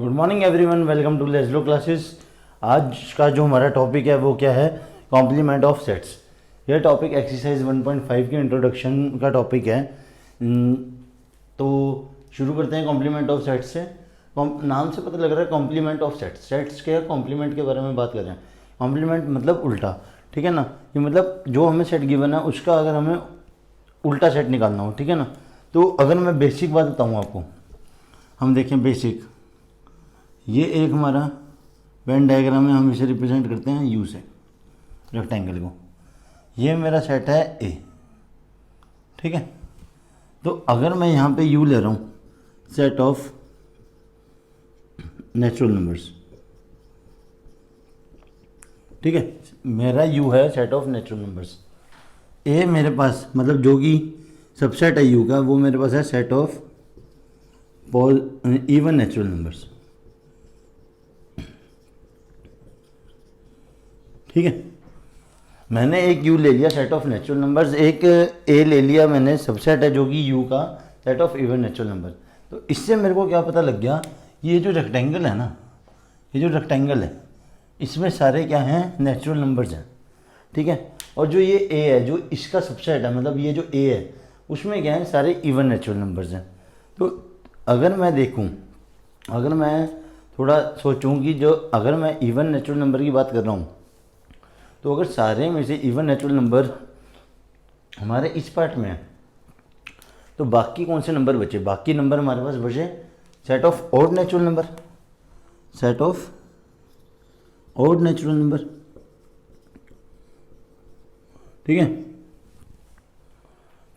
Good morning everyone, welcome to Leslo classes. आज का जो हमारा टॉपिक है वो क्या है? Complement of sets. यह टॉपिक एक्सरसाइज 1.5 के इंट्रोडक्शन का टॉपिक है। तो शुरू करते हैं कॉम्प्लीमेंट ऑफ सेट्स से। नाम से पता लग रहा है कॉम्प्लीमेंट ऑफ सेट्स। सेट्स के कॉम्प्लीमेंट के बारे में बात कर रहे हैं। कॉम्प्लीमेंट मतलब उल्टा, ठीक है ना। ये मतलब जो हमें सेट गिवन है उसका अगर हमें उल्टा सेट निकालना हो, ठीक है ना। तो अगर मैं बेसिक बात बताऊँ आपको, हम देखें बेसिक, ये एक हमारा वेन डायग्राम है, हम इसे रिप्रेजेंट करते हैं यू से, रेक्टेंगल को। ये मेरा सेट है ए, ठीक है। तो अगर मैं यहाँ पे यू ले रहा हूँ, सेट ऑफ नेचुरल नंबर्स, ठीक है। मेरा यू है सेट ऑफ नेचुरल नंबर्स। ए मेरे पास मतलब जो कि सबसेट है यू का, वो मेरे पास है set of even natural numbers, ठीक है। मैंने एक यू ले लिया सेट ऑफ नेचुरल नंबर्स, एक ए ले लिया मैंने सबसेट है जो कि यू का set of even natural number. तो इससे मेरे को क्या पता लग गया, ये जो रेक्टेंगल है ना, ये जो रेक्टेंगल है इसमें सारे क्या हैं, नेचुरल नंबर्स हैं, ठीक है। और जो ये ए है, जो इसका सबसेट है, मतलब ये जो ए है उसमें क्या है, सारे इवन नेचुरल नंबर्स हैं। तो अगर मैं देखूं, अगर मैं थोड़ा सोचूं कि जो अगर मैं इवन नेचुरल नंबर की बात कर रहा हूँ, तो अगर सारे में से इवन नेचुरल नंबर हमारे इस पार्ट में है, तो बाकी कौन से नंबर बचे? बाकी नंबर हमारे पास बचे set of odd natural number, set of odd natural number, ठीक है।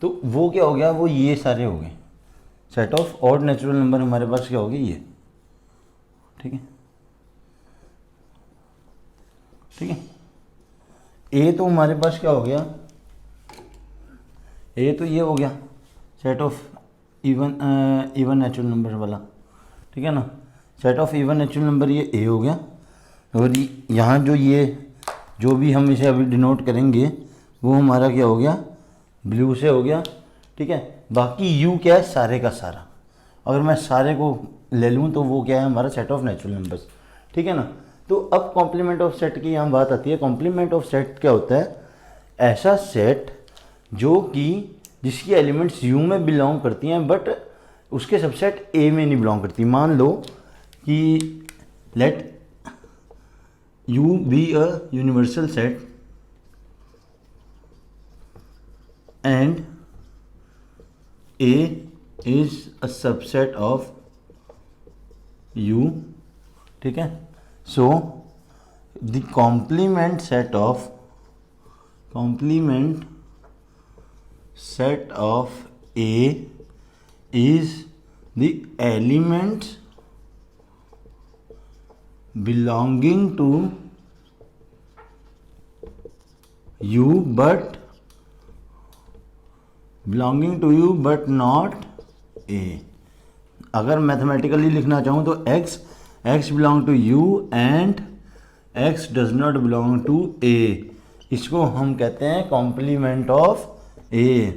तो वो क्या हो गया, वो ये सारे हो गए set of odd natural number. हमारे पास क्या हो गए, ये, ठीक है, ठीक है। ए तो हमारे पास क्या हो गया, ए तो ये हो गया set of even natural number वाला, ठीक है ना। Set of even natural number ये ए हो गया। और यहाँ जो ये जो भी हम इसे अभी डिनोट करेंगे वो हमारा क्या हो गया, ब्लू से हो गया, ठीक है। बाकी यू क्या है, सारे का सारा। अगर मैं सारे को ले लूँ तो वो क्या है, हमारा सेट ऑफ नेचुरल नंबर्स, ठीक है ना। तो अब कॉम्प्लीमेंट ऑफ सेट की यहाँ बात आती है। कॉम्प्लीमेंट ऑफ सेट क्या होता है, ऐसा सेट जो कि जिसकी एलिमेंट्स यू में बिलोंग करती हैं बट उसके सबसेट ए में नहीं बिलोंग करती। मान लो कि let you be a universal set and A is a subset of you, ठीक है। So the complement set of A is the elements belonging to you but not A। अगर mathematically लिखना चाहूँ तो x belong to U and x does not belong to a। इसको हम कहते हैं कॉम्प्लीमेंट ऑफ a,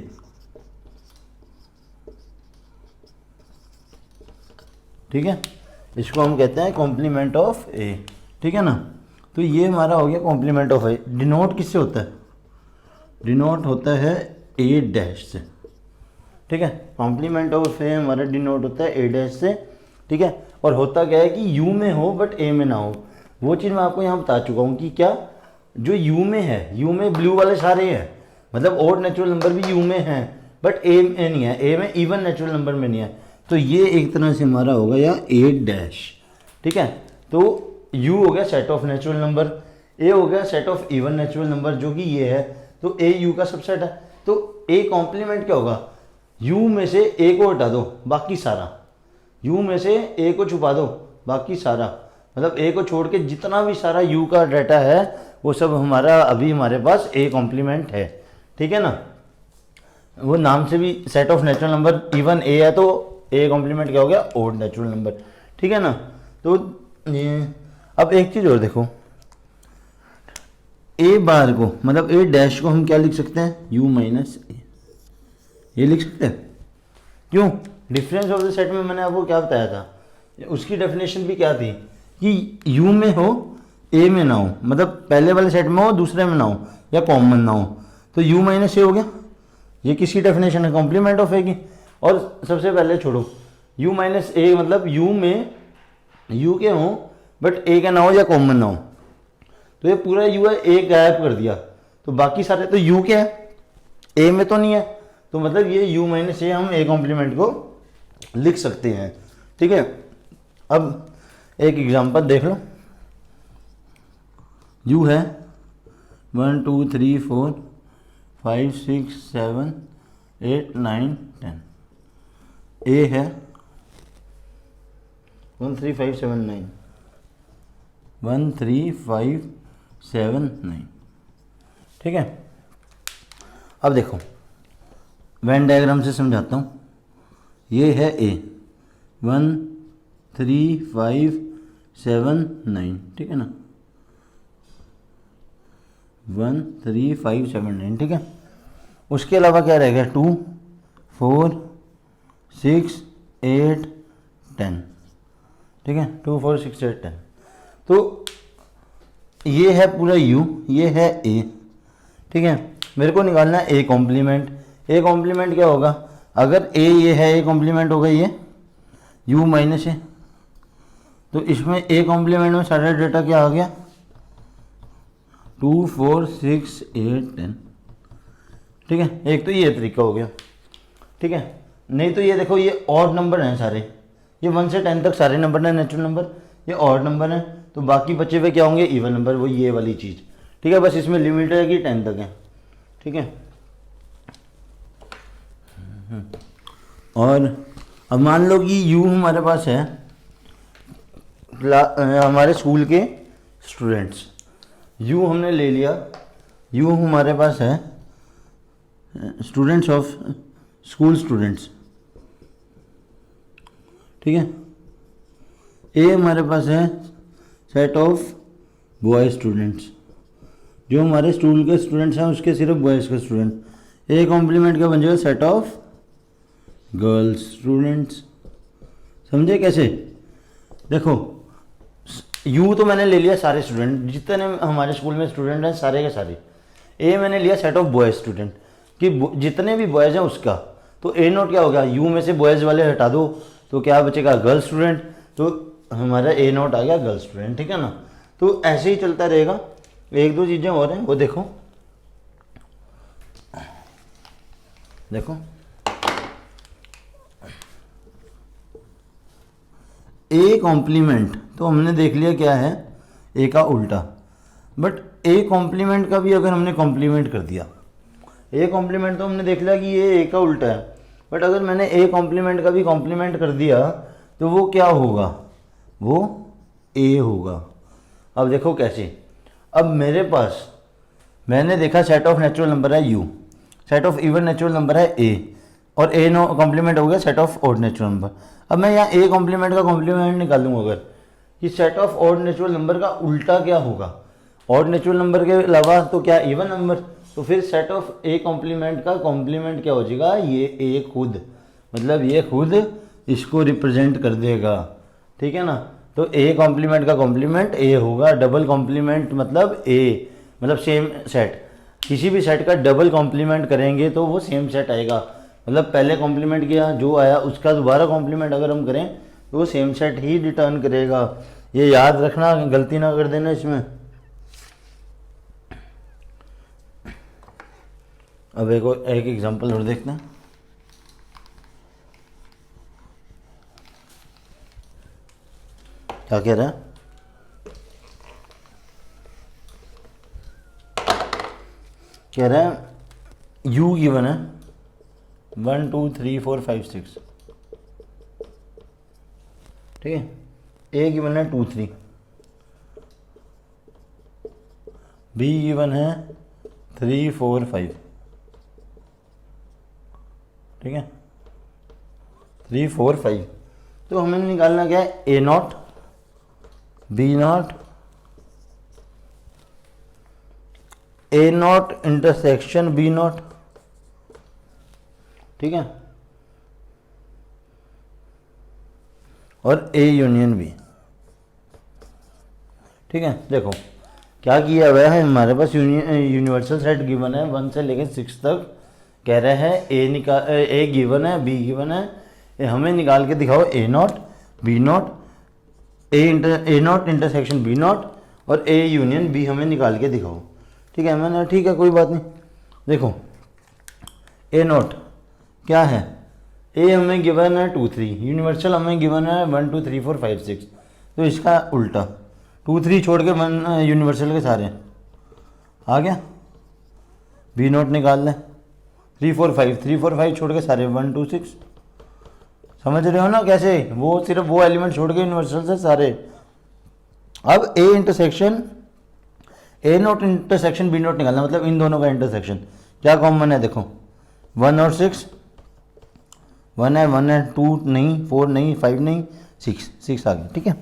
ठीक है। इसको हम कहते हैं कॉम्प्लीमेंट ऑफ a, ठीक है ना। तो ये हमारा हो गया कॉम्प्लीमेंट ऑफ a। डिनोट किससे होता है? डिनोट होता है a डैश से, ठीक है। कॉम्प्लीमेंट ऑफ a हमारा डिनोट होता है a डैश से, ठीक है। और होता क्या है कि यू में हो बट ए में ना हो। वो चीज़ मैं आपको यहाँ बता चुका हूँ कि क्या जो यू में है, यू में ब्लू वाले सारे हैं, मतलब ऑड नेचुरल नंबर भी यू में हैं बट ए में नहीं है, ए में इवन नेचुरल नंबर में नहीं है। तो ये एक तरह से हमारा होगा या ए डैश, ठीक है। तो यू हो गया सेट ऑफ नेचुरल नंबर, ए हो गया set of even natural number जो कि ये है। तो ए यू का सबसेट है। तो ए कॉम्प्लीमेंट क्या होगा, यू में से ए को हटा दो बाकी सारा, यू में से ए को छुपा दो बाकी सारा, मतलब ए को छोड़ के जितना भी सारा यू का डाटा है वो सब हमारा अभी हमारे पास ए कॉम्प्लीमेंट है, ठीक है ना। वो नाम से भी set of natural number even a है, तो ए कॉम्प्लीमेंट क्या हो गया, ओड नेचुरल नंबर, ठीक है ना। तो अब एक चीज़ और देखो, ए बार को मतलब ए डैश को हम क्या लिख सकते हैं, यू माइनस ए, ये लिख सकते हैं। क्यों? डिफरेंस ऑफ द सेट में मैंने आपको क्या बताया था उसकी डेफिनेशन भी क्या थी कि यू में हो ए में ना हो, मतलब पहले वाले सेट में हो दूसरे में ना हो या कॉमन ना हो, तो यू माइनस ए हो गया। ये किसकी डेफिनेशन है? कॉम्प्लीमेंट ऑफ ए की। और सबसे पहले छोड़ो, यू माइनस ए मतलब यू में यू के हो बट ए का ना हो या कॉमन ना हो, तो ये पूरा यू है ए गायब कर दिया, तो बाकी सारे तो यू के है, ए में तो नहीं है, तो मतलब ये यू माइनस ए हम ए कॉम्प्लीमेंट को लिख सकते हैं। ठीक है, अब एक एग्जांपल देख लो। यू है 1 2 3 4 5 6 7 8 9 10, ए है 1 3 5 7 9 1 3 5 7 9। ठीक है, अब देखो वेन डायग्राम से समझाता हूँ। ये है ए 1 3 5 7 9, ठीक है ना, 1 3 5 7 9, ठीक है। उसके अलावा क्या रहेगा? 2 4 6 8 10, ठीक है, 2 4 6 8 10। तो ये है पूरा यू, ये है ए, ठीक है। मेरे को निकालना है ए कॉम्प्लीमेंट। ए कॉम्प्लीमेंट क्या होगा? अगर ए ये है, ए कॉम्प्लीमेंट होगा ये यू माइनस ए, तो इसमें ए कॉम्प्लीमेंट में सारा डेटा क्या आ गया? 2 4 6 8 10, ठीक है। एक तो ये तरीका हो गया, ठीक है। नहीं तो ये देखो, ये ऑड नंबर हैं सारे, ये 1 से 10 तक सारे नंबर हैं नेचुरल नंबर, ये ऑड नंबर हैं, तो बाकी बचे हुए क्या होंगे? इवन नंबर, वो ये वाली चीज़, ठीक है। बस इसमें लिमिट है कि 10 तक है, ठीक है। और अब मान लो कि यू हमारे पास है हमारे स्कूल के स्टूडेंट्स, यू हमने ले लिया, यू हमारे पास है स्टूडेंट्स ऑफ स्कूल स्टूडेंट्स, ठीक है। ए हमारे पास है सेट ऑफ बॉय स्टूडेंट्स, जो हमारे स्कूल के स्टूडेंट्स हैं उसके सिर्फ बॉयज़ के स्टूडेंट। ए कॉम्प्लीमेंट का बन जाएगा सेट ऑफ गर्ल्स स्टूडेंट्स। समझे कैसे? देखो, यू तो मैंने ले लिया सारे स्टूडेंट, जितने हमारे स्कूल में स्टूडेंट हैं सारे के सारे। ए मैंने लिया सेट ऑफ बॉयज़ स्टूडेंट, कि जितने भी बॉयज़ हैं उसका, तो ए नोट क्या हो गया? यू में से बॉयज़ वाले हटा दो तो क्या बचेगा? गर्ल्स स्टूडेंट, तो हमारा ए नोट आ गया गर्ल्स स्टूडेंट, ठीक है ना। तो ऐसे ही चलता रहेगा। एक दो चीज़ें और हैं, वो देखो, देखो ए कॉम्प्लीमेंट तो हमने देख लिया क्या है, ए का उल्टा। बट ए कॉम्प्लीमेंट का भी अगर हमने कॉम्प्लीमेंट कर दिया, ए कॉम्प्लीमेंट तो हमने देख लिया कि ये ए का उल्टा है, बट अगर मैंने ए कॉम्प्लीमेंट का भी कॉम्प्लीमेंट कर दिया तो वो क्या होगा? वो ए होगा। अब देखो कैसे। अब मेरे पास मैंने देखा सेट ऑफ नेचुरल नंबर है you, set of even natural number है ए, और ए नो कॉम्प्लीमेंट हो गया set of odd natural number. अब मैं यहाँ ए कॉम्प्लीमेंट का कॉम्प्लीमेंट निकालूंगा अगर, कि set of odd natural number का उल्टा क्या होगा? ऑड नेचुरल नंबर के अलावा तो क्या? Even number. तो फिर सेट ऑफ ए कॉम्प्लीमेंट का कॉम्प्लीमेंट क्या हो जाएगा? ये ए खुद, मतलब ये खुद इसको रिप्रेजेंट कर देगा, ठीक है ना। तो ए कॉम्प्लीमेंट का कॉम्प्लीमेंट ए होगा। डबल कॉम्प्लीमेंट मतलब ए, मतलब सेम सेट, किसी भी सेट का डबल कॉम्प्लीमेंट करेंगे तो वो सेम सेट आएगा। मतलब पहले कॉम्प्लीमेंट किया जो आया उसका दोबारा कॉम्प्लीमेंट अगर हम करें तो वो सेम सेट ही रिटर्न करेगा। ये याद रखना, गलती ना कर देना इसमें। अब एक एग्जांपल और देखते हैं। क्या कह रहा है? कह रहा है यू गिवन है 1 2 3 4 5 6, ठीक है। ए गिवन है 2 3, बी गिवन है 3 4 5, ठीक है, 3 4 5। तो हमें निकालना क्या है? A not, B not, A not intersection B not, ठीक है, और ए यूनियन बी। ठीक है, देखो क्या किया हुआ है, हमारे पास यूनिवर्सल सेट गिवन है 1 से लेकर 6 तक। कह रहे हैं ए गिवन है, बी गिवन है, हमें निकाल के दिखाओ A not, B not, A not intersection B not और ए यूनियन बी हमें निकाल के दिखाओ। ठीक है, मैंने ठीक है कोई बात नहीं। देखो ए नॉट क्या है, ए हमें गिवन है 2 3, यूनिवर्सल हमें गिवन है 1 2 3 4 5 6, तो इसका उल्टा 2 3 छोड़ के 1 यूनिवर्सल के सारे आ गया। बी नॉट निकाल लें 3 4 5, 3 4 5 छोड़ के सारे 1 2 6। समझ रहे हो ना कैसे, वो सिर्फ वो एलिमेंट छोड़ के यूनिवर्सल से सारे। अब A intersection A not intersection B not निकालना, मतलब इन दोनों का इंटरसेक्शन क्या कॉमन है। देखो 1 और 6, 1 है 2 नहीं, 4 नहीं, 5 नहीं, 6 आ गया। ठीक है,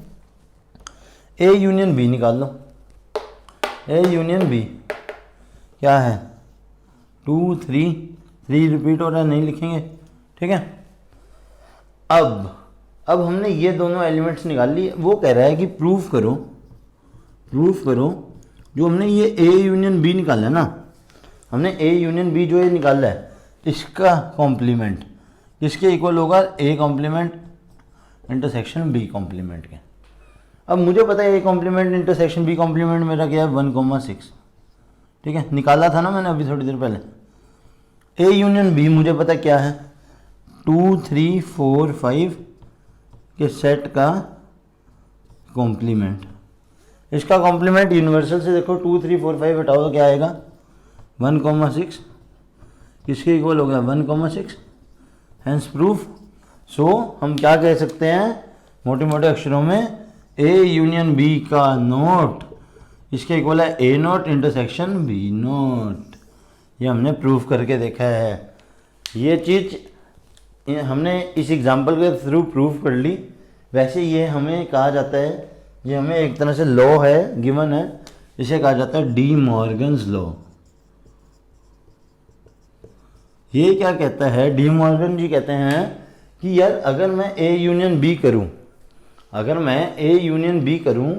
ए यूनियन बी निकाल लो। ए यूनियन बी क्या है 2 3 3 रिपीट हो रहा है, नहीं लिखेंगे। ठीक है, अब हमने ये दोनों एलिमेंट्स निकाल लिए। वो कह रहा है कि प्रूफ करो जो हमने ये ए यूनियन बी निकाला है ना, हमने ए यूनियन बी जो ये निकाला है इसका कॉम्प्लीमेंट किसके इक्वल होगा, A complement intersection B complement के। अब मुझे पता है A complement intersection B complement मेरा क्या है 1,6। ठीक है, निकाला था ना मैंने अभी थोड़ी देर पहले। ए यूनियन बी मुझे पता क्या है 2 3 4 5 के सेट का कॉम्प्लीमेंट। इसका कॉम्प्लीमेंट यूनिवर्सल से देखो 2 3 4 5 हटाओ तो क्या आएगा 1,6, किसके इक्वल हो गया 1,6, हैंस प्रूफ। सो हम क्या कह सकते हैं मोटे मोटे अक्षरों में, ए यूनियन बी का नोट इसके इक्वल है ए नोट इंटरसेक्शन बी नोट। ये हमने प्रूफ करके देखा है। ये चीज़ हमने इस एग्जांपल के थ्रू प्रूफ कर ली। वैसे ये हमें कहा जाता है, ये हमें एक तरह से लॉ है गिवन है, इसे कहा जाता है डी मॉर्गन्स लॉ। ये क्या कहता है, डी मॉर्गन जी कहते हैं कि यार अगर मैं ए यूनियन बी करूं, अगर मैं ए यूनियन बी करूं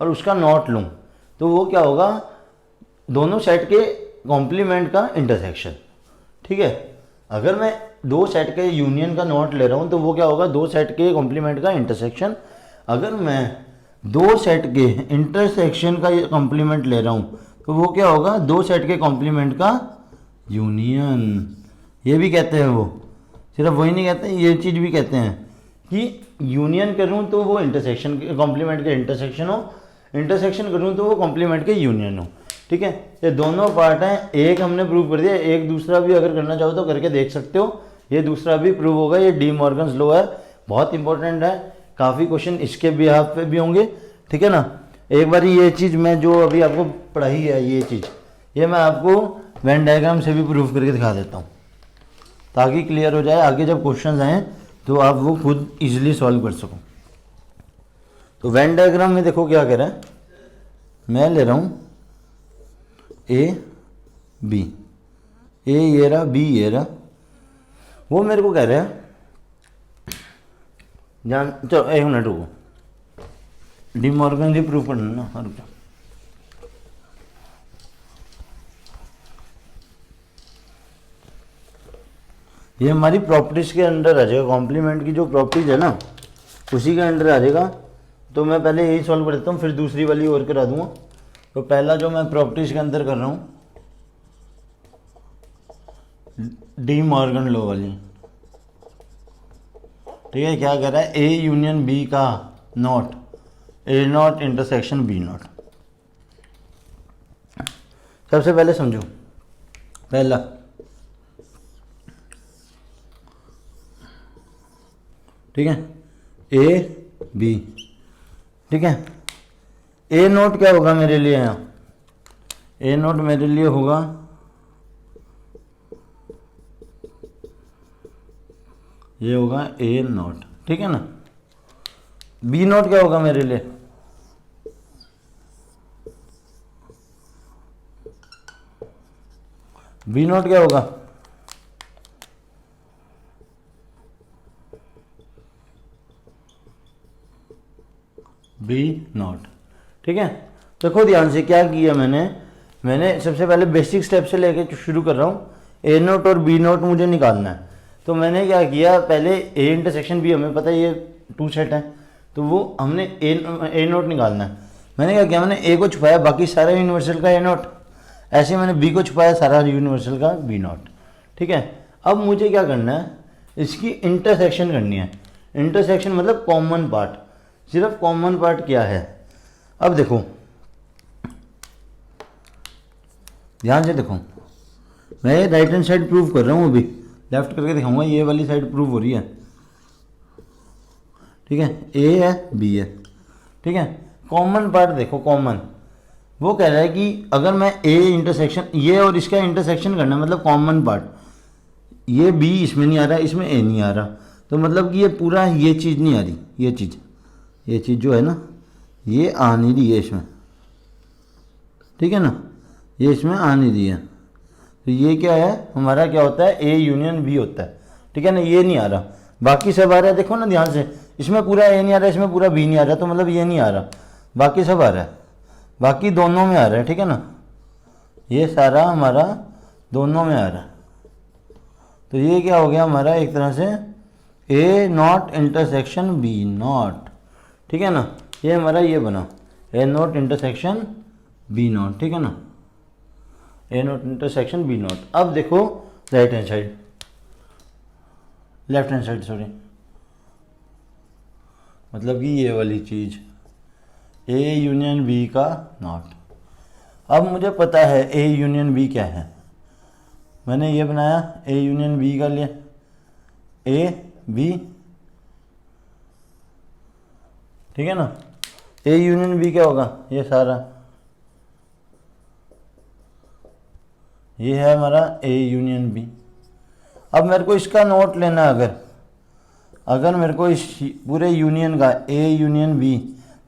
और उसका नॉट लूं तो वो क्या होगा, दोनों सेट के कॉम्प्लीमेंट का इंटरसेक्शन। ठीक है, अगर मैं दो सेट के यूनियन का नॉट ले रहा हूं तो वो क्या होगा, दो सेट के कॉम्प्लीमेंट का इंटरसेक्शन। अगर मैं दो सेट के इंटरसेक्शन का कॉम्प्लीमेंट ले रहा हूं तो वो क्या होगा, दो सेट के कॉम्प्लीमेंट का यूनियन। ये भी कहते हैं वो, सिर्फ वही नहीं कहते, ये चीज़ भी कहते हैं कि यूनियन करूं तो वो इंटरसेक्शन के कॉम्प्लीमेंट के इंटरसेक्शन हो, इंटरसेक्शन करूं तो वो कॉम्प्लीमेंट के यूनियन हो। ठीक है, ये दोनों पार्ट हैं। एक हमने प्रूव कर दिया, एक दूसरा भी अगर करना चाहो तो करके देख सकते हो, ये दूसरा भी प्रूव होगा। ये डी मॉर्गन्स लॉ है, बहुत इंपॉर्टेंट है, काफ़ी क्वेश्चन इसके बिहाफ पे भी होंगे। ठीक है ना, एक बार ये चीज़ मैं जो अभी आपको पढ़ाई है ये चीज़, ये मैं आपको वेन डायग्राम से भी प्रूफ करके दिखा देता हूँ ताकि क्लियर हो जाए, आगे जब क्वेश्चन आएँ तो आप वो खुद इजीली सॉल्व कर सको। तो वेन डायग्राम में देखो क्या कह रहा है, मैं ले रहा हूँ ए बी, ए ये रहा, बी ये रहा। वो मेरे को कह रहा है जान, चलो एक मिनट रुको, डी मॉर्गन जी प्रूफ करना ना, हाँ रुको। ये हमारी प्रॉपर्टीज़ के अंडर आ जाएगा, कॉम्प्लीमेंट की जो प्रॉपर्टीज़ है ना उसी के अंडर आ जाएगा। तो मैं पहले यही सॉल्व कर देता हूँ, फिर दूसरी वाली और करा दूंगा। तो पहला जो मैं प्रॉपर्टीज़ के अंदर कर रहा हूँ डी मॉर्गन लॉ वाली। ठीक है, क्या कह रहा है, ए यूनियन बी का not, A not intersection B not. सबसे पहले समझो, पहला ठीक है ए बी। ठीक है, ए नोट क्या होगा मेरे लिए, यहाँ ए नोट मेरे लिए होगा ये होगा ए नोट। ठीक है ना, बी नोट क्या होगा मेरे लिए, बी नोट क्या होगा, बी नॉट। ठीक है, देखो ध्यान से क्या किया मैंने सबसे पहले बेसिक स्टेप से लेके शुरू कर रहा हूँ। ए नोट और बी नोट मुझे निकालना है, तो मैंने क्या किया, पहले ए इंटरसेक्शन बी हमें पता है ये 2 सेट है, तो वो हमने ए नोट निकालना है। मैंने क्या किया, मैंने ए को छुपाया, बाकी सारा यूनिवर्सल का ए नोट, ऐसे मैंने बी को छुपाया, सारा यूनिवर्सल का बी नोट। ठीक है, अब मुझे क्या करना है, इसकी इंटरसेक्शन करनी है। इंटरसेक्शन मतलब कॉमन पार्ट, सिर्फ कॉमन पार्ट क्या है। अब देखो ध्यान से देखो, मैं राइट हैंड साइड प्रूव कर रहा हूँ, अभी लेफ्ट करके दिखाऊंगा, ये वाली साइड प्रूव हो रही है। ठीक है, ए है बी है। ठीक है, कॉमन पार्ट देखो, कॉमन वो कह रहा है कि अगर मैं ए इंटरसेक्शन, ये और इसका इंटरसेक्शन करना मतलब कॉमन पार्ट, ये बी इसमें नहीं आ रहा, इसमें ए नहीं आ रहा, तो मतलब कि ये पूरा ये चीज़ नहीं आ रही, ये चीज़ जो है ना, ये आ नहीं रही है इसमें। ठीक है ना, ये इसमें आ नहीं रही है, तो ये क्या है हमारा, क्या होता है, ए यूनियन बी होता है। ठीक है ना, ये नहीं आ रहा, बाकी सब आ रहा है। देखो ना ध्यान से, इसमें पूरा ए नहीं आ रहा, इसमें पूरा बी नहीं आ रहा, तो मतलब ये नहीं आ रहा, बाकी सब आ रहा है, बाकी दोनों में आ रहा है। ठीक है ना, ये सारा हमारा दोनों में आ रहा है, तो ये क्या हो गया हमारा, एक तरह से ए नॉट इंटरसेक्शन बी नॉट। ठीक है ना, ये हमारा ये बना ए नॉट इंटरसेक्शन बी नॉट। ठीक है ना, ए नॉट इंटरसेक्शन बी नॉट। अब देखो right hand side, left hand side sorry, मतलब कि ये वाली चीज़ ए यूनियन बी का नॉट। अब मुझे पता है ए यूनियन बी क्या है, मैंने ये बनाया ए यूनियन बी का लिया, ए बी। ठीक है ना, ए यूनियन बी क्या होगा, ये सारा ये है हमारा ए यूनियन बी। अब मेरे को इसका नोट लेना है, अगर मेरे को इस पूरे यूनियन का ए यूनियन बी,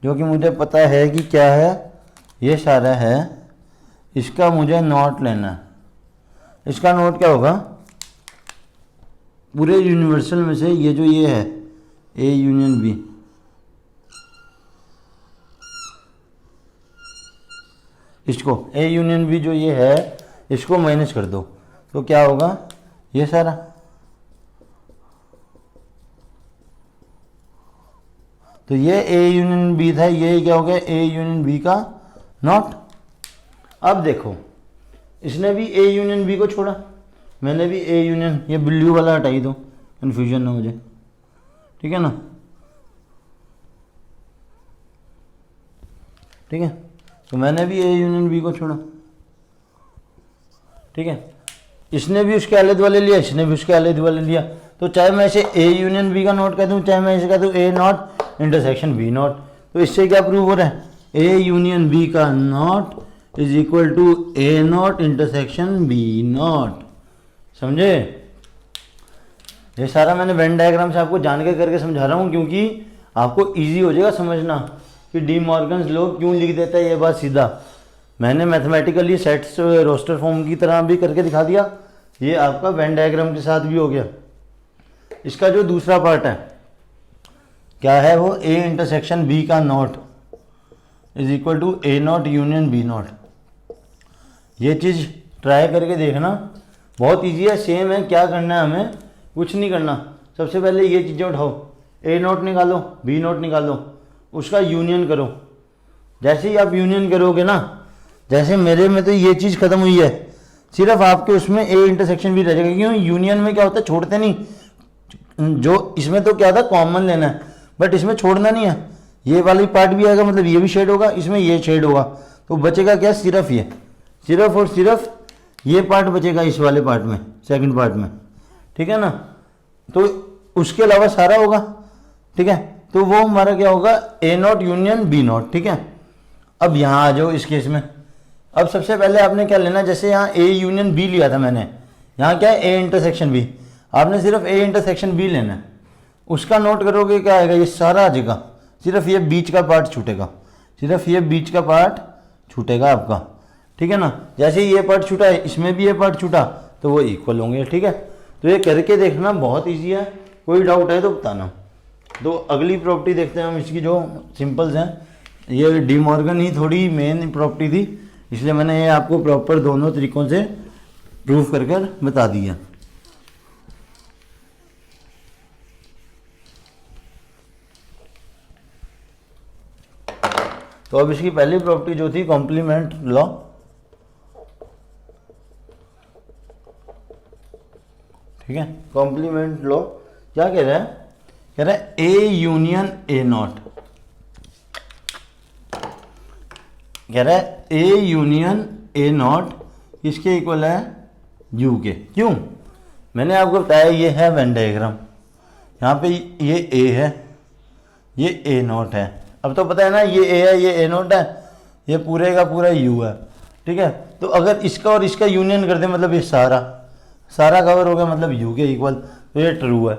जो कि मुझे पता है कि क्या है, ये सारा है, इसका मुझे नोट लेना है। इसका नोट क्या होगा, पूरे यूनिवर्सल में से ये जो ये है ए यूनियन बी, इसको ए यूनियन बी जो ये है इसको माइनस कर दो, तो क्या होगा, ये सारा। तो ये ए यूनियन बी था, ये क्या हो गया ए यूनियन बी का नॉट। अब देखो इसने भी ए यूनियन बी को छोड़ा, मैंने भी ए यूनियन, ये ब्लू वाला हटाई दो, कन्फ्यूजन ना हो जाए। ठीक है ना, ठीक है, तो मैंने भी ए यूनियन बी को छोड़ा। ठीक है, इसने भी उसके अलग वाले लिया, इसने भी उसके अलग वाले लिया, तो चाहे मैं इसे ए यूनियन बी का नोट कह दूं, चाहे मैं इसे कह दूं A not intersection B not, तो इससे क्या प्रूव हो रहा है, ए यूनियन बी का not is equal to A not intersection B not. समझे, ये सारा मैंने वेन डायग्राम से आपको जान के करके समझा रहा हूँ, क्योंकि आपको इजी हो जाएगा समझना कि डी मॉर्गन्स लॉ क्यों लिख देता है, ये बात सीधा मैंने मैथमेटिकली सेट्स रोस्टर फॉर्म की तरह भी करके दिखा दिया, ये आपका वेन डायग्राम के साथ भी हो गया। इसका जो दूसरा पार्ट है क्या है, वो ए इंटरसेक्शन बी का not is equal to A not union B not. ये चीज़ ट्राई करके देखना, बहुत इजी है, सेम है। क्या करना है हमें, कुछ नहीं करना, सबसे पहले ये चीज़ें उठाओ, ए नॉट निकालो, बी नॉट निकालो, उसका यूनियन करो। जैसे ही आप यूनियन करोगे ना, जैसे मेरे में तो ये चीज़ खत्म हुई है, सिर्फ आपके उसमें ए इंटरसेक्शन भी रह जाएगा, क्यों, यूनियन में क्या होता है, छोड़ते नहीं, जो इसमें तो क्या था कॉमन लेना है, बट इसमें छोड़ना नहीं है, ये वाली पार्ट भी आएगा, मतलब ये भी शेड होगा, इसमें ये शेड होगा, तो बचेगा क्या, सिर्फ ये, सिर्फ और सिर्फ ये पार्ट बचेगा इस वाले पार्ट में, सेकंड पार्ट में। ठीक है ना, तो उसके अलावा सारा होगा। ठीक है, तो वो हमारा क्या होगा, ए नॉट यूनियन बी नॉट। ठीक है, अब यहाँ आ जाओ इस केस में। अब सबसे पहले आपने क्या लेना, जैसे यहाँ ए यूनियन बी लिया था मैंने, यहाँ क्या है ए इंटरसेक्शन बी, आपने सिर्फ ए इंटरसेक्शन बी लेना है, उसका नोट करोगे क्या आएगा, ये सारा आ जाएगा, सिर्फ ये बीच का पार्ट छूटेगा, सिर्फ ये बीच का पार्ट छूटेगा आपका। ठीक है ना, जैसे ही ये पार्ट छूटा है, इसमें भी ये पार्ट छूटा, तो वो इक्वल होंगे। ठीक है, तो ये करके देखना, बहुत ईजी है, कोई डाउट है तो बताना। तो अगली प्रॉपर्टी देखते हैं हम इसकी, जो सिंपल्स हैं। ये डी मॉर्गन ही थोड़ी मेन प्रॉपर्टी थी, इसलिए मैंने ये आपको प्रॉपर दोनों तरीकों से प्रूफ कर कर बता दिया। तो अब इसकी पहली प्रॉपर्टी जो थी कॉम्प्लीमेंट लॉ, ठीक है। कॉम्प्लीमेंट लॉ क्या कह रहा है, कह रहा है ए यूनियन ए नॉट, कह रहा है ए यूनियन ए नॉट किसके इक्वल है, यू के। क्यों, मैंने आपको बताया ये है वेन डायग्राम, यहाँ पे ये ए है, ये ए नॉट है। अब तो पता है ना, ये ए है, ये ए नॉट है, ये पूरे का पूरा यू है, ठीक है। तो अगर इसका और इसका यूनियन कर दे, मतलब ये सारा कवर हो गया, मतलब यू के इक्वल, तो ये ट्रू है।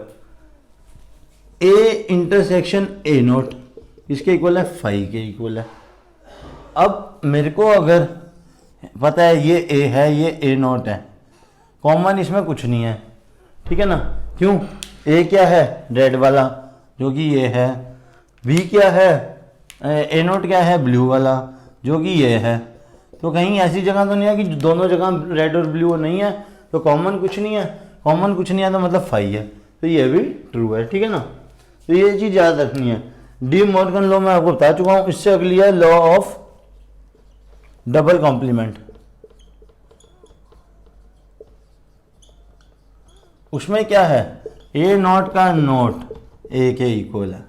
ए इंटरसेक्शन ए नॉट इसके इक्वल है, फाई के इक्वल है। अब मेरे को अगर पता है ये ए है, ये ए नॉट है, कॉमन इसमें कुछ नहीं है, ठीक है ना। क्यों, ए क्या है, रेड वाला जो कि ये है, बी क्या है, ए नॉट क्या है, ब्लू वाला जो कि ये है। तो कहीं ऐसी जगह तो नहीं है कि दोनों जगह रेड और ब्लू नहीं है, तो कॉमन कुछ नहीं है, कॉमन कुछ नहीं है तो मतलब फाई है, तो ये भी ट्रू है, ठीक है ना। तो ये चीज़ याद रखनी है। डी मॉर्गन लॉ मैं आपको बता चुका हूँ। इससे अगली है लॉ ऑफ डबल कॉम्प्लीमेंट। उसमें क्या है, ए नॉट का नॉट ए के इक्वल है।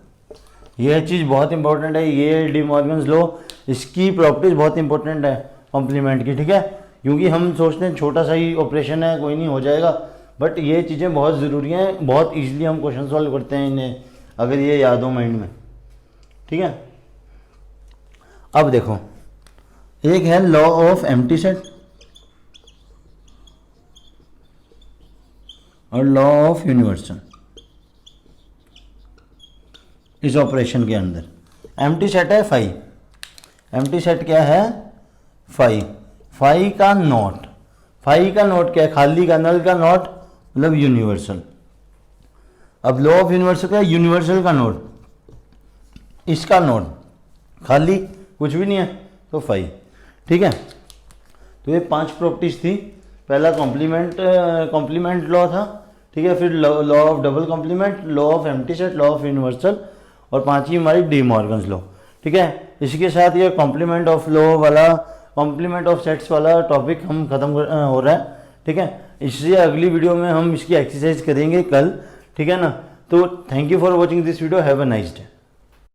ये चीज़ बहुत इंपॉर्टेंट है, ये डी मॉर्गन्स लॉ, इसकी प्रॉपर्टीज बहुत इंपॉर्टेंट है कॉम्प्लीमेंट की, ठीक है। क्योंकि हम सोचते हैं छोटा सा ही ऑपरेशन है, कोई नहीं हो जाएगा, बट ये चीज़ें बहुत ज़रूरी हैं, बहुत ईजिली हम क्वेश्चन सॉल्व करते हैं इन्हें, अगर ये याद हो माइंड में, ठीक है। अब देखो, एक है लॉ ऑफ एम्प्टी सेट और लॉ ऑफ यूनिवर्सल। इस ऑपरेशन के अंदर एम्प्टी सेट है फाई, एम्प्टी सेट क्या है, फाई, फाई का नॉट, फाई का नॉट क्या है, खाली का, नल का नॉट, मतलब यूनिवर्सल। अब लॉ ऑफ यूनिवर्सल क्या है, यूनिवर्सल का नॉट, इसका नॉट, खाली कुछ भी नहीं है तो फाई, ठीक है। तो ये 5 प्रॉपर्टीज थी। पहला कॉम्प्लीमेंट लॉ था, ठीक है। फिर law of double complement, law of empty set, law of universal, और 5वीं हमारी डी मॉर्गन्स लॉ, ठीक है। इसी के साथ ये कॉम्प्लीमेंट ऑफ लॉ वाला, कॉम्प्लीमेंट ऑफ सेट्स वाला टॉपिक हम खत्म हो रहा है, ठीक है। इससे अगली वीडियो में हम इसकी एक्सरसाइज करेंगे कल, ठीक है ना। तो thank you for watching this video, have a nice day.